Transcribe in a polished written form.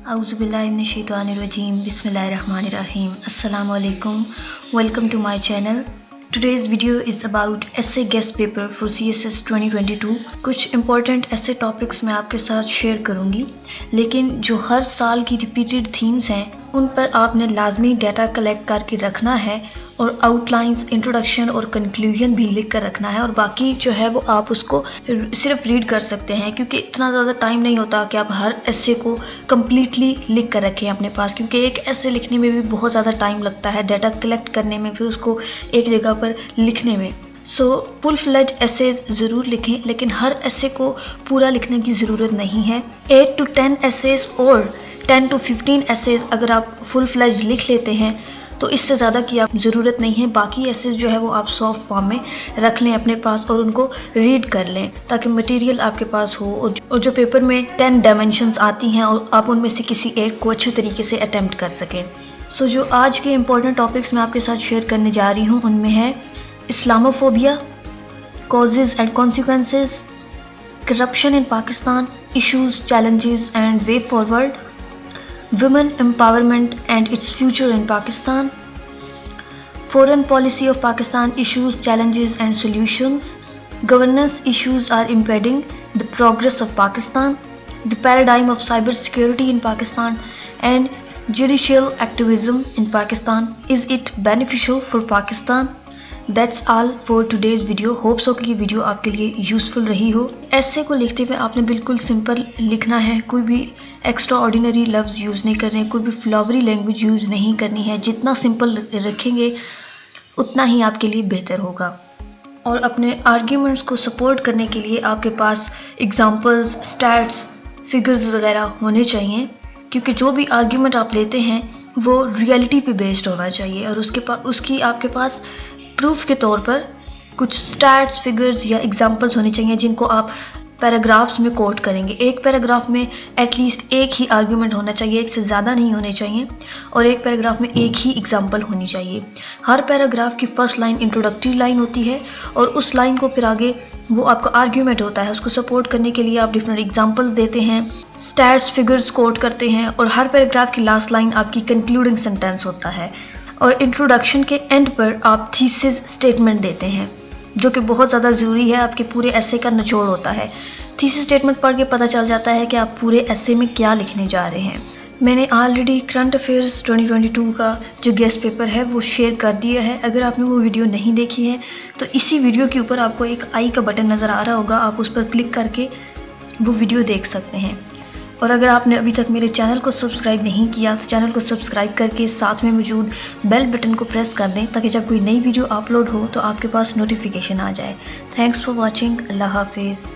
Auzubillahiminash-shaytanir-rajim. Bismillahir-rahmanir-rahim. Assalamu alaikum. Welcome to my channel. Today's video is about essay guest paper for CSS 2022. कुछ important essay topics मैं आपके साथ share करूँगी, लेकिन जो हर साल की repeated themes हैं उन पर आपने लाजमी डाटा कलेक्ट करके रखना है और आउटलाइंस, इंट्रोडक्शन और कंक्लूजन भी लिख कर रखना है। और बाकी जो है वो आप उसको सिर्फ रीड कर सकते हैं, क्योंकि इतना ज़्यादा टाइम नहीं होता कि आप हर एसे को कम्प्लीटली लिख कर रखें अपने पास, क्योंकि एक एसे लिखने में भी बहुत ज़्यादा टाइम लगता है, डाटा कलेक्ट करने में, फिर उसको एक जगह पर लिखने में। सो फुल फ्लेज एसेज ज़रूर लिखें, लेकिन हर एसे को पूरा लिखने की ज़रूरत नहीं है। 8 to 10 एसेज और 10 to 15 एसेज अगर आप फुल फ्लेज लिख लेते हैं तो इससे ज़्यादा की आप ज़रूरत नहीं है। बाकी एसेज जो है वो आप सॉफ्ट फॉर्म में रख लें अपने पास और उनको रीड कर लें, ताकि मटेरियल आपके पास हो। और जो पेपर में 10 डायमेंशंस आती हैं और आप उनमें से किसी एक को अच्छे तरीके से अटेम्प्ट कर सकें। सो जो आज के इम्पोर्टेंट टॉपिक्स मैं आपके साथ शेयर करने जा रही हूँ उनमें है Islamophobia, causes and consequences, corruption in Pakistan, issues, challenges and way forward, women empowerment and its future in Pakistan, foreign policy of Pakistan, issues, challenges and solutions, governance issues are impeding the progress of Pakistan, the paradigm of cyber security in Pakistan, and judicial activism in Pakistan. Is it beneficial for Pakistan? That's all for today's video. Hope so कि ये video आपके लिए useful रही हो। ऐसे को लिखते हुए आपने बिल्कुल सिंपल लिखना है, कोई भी एक्स्ट्रा ऑर्डिनरी लफ्ज़ यूज़ नहीं करने, कोई भी फ्लावरी लैंग्वेज यूज़ नहीं करनी है। जितना सिंपल रखेंगे उतना ही आपके लिए बेहतर होगा। और अपने आर्ग्यूमेंट्स को सपोर्ट करने के लिए आपके पास एग्जांपल्स, स्टैट्स, फिगर्स वगैरह होने चाहिए, क्योंकि जो भी आर्ग्यूमेंट आप लेते हैं वो रियलिटी पे बेस्ड होना चाहिए और उसकी आपके पास प्रूफ के तौर पर कुछ स्टैट्स, फिगर्स या एग्जांपल्स होने चाहिए जिनको आप पैराग्राफ्स में कोट करेंगे। एक पैराग्राफ में एटलीस्ट एक ही आर्गुमेंट होना चाहिए, एक से ज़्यादा नहीं होने चाहिए, और एक पैराग्राफ में एक ही एग्जांपल होनी चाहिए। हर पैराग्राफ की फर्स्ट लाइन इंट्रोडक्टरी लाइन होती है और उस लाइन को फिर आगे वो आपका आर्ग्यूमेंट होता है। उसको सपोर्ट करने के लिए आप डिफरेंट एग्जांपल्स देते हैं, स्टैट्स, फिगर्स कोट करते हैं, और हर पैराग्राफ की लास्ट लाइन आपकी कंक्लूडिंग सेंटेंस होता है। और इंट्रोडक्शन के एंड पर आप थीसिस स्टेटमेंट देते हैं, जो कि बहुत ज़्यादा ज़रूरी है, आपके पूरे एसे का निचोड़ होता है। थीसिस स्टेटमेंट पढ़ के पता चल जाता है कि आप पूरे एसे में क्या लिखने जा रहे हैं। मैंने ऑलरेडी करंट अफेयर्स 2022 का जो गेस्ट पेपर है वो शेयर कर दिया है। अगर आपने वो वीडियो नहीं देखी है तो इसी वीडियो के ऊपर आपको एक आई का बटन नज़र आ रहा होगा, आप उस पर क्लिक करके वो वीडियो देख सकते हैं। और अगर आपने अभी तक मेरे चैनल को सब्सक्राइब नहीं किया तो चैनल को सब्सक्राइब करके साथ में मौजूद बेल बटन को प्रेस कर दें, ताकि जब कोई नई वीडियो अपलोड हो तो आपके पास नोटिफिकेशन आ जाए। Thanks for watching. अल्लाह हाफिज़।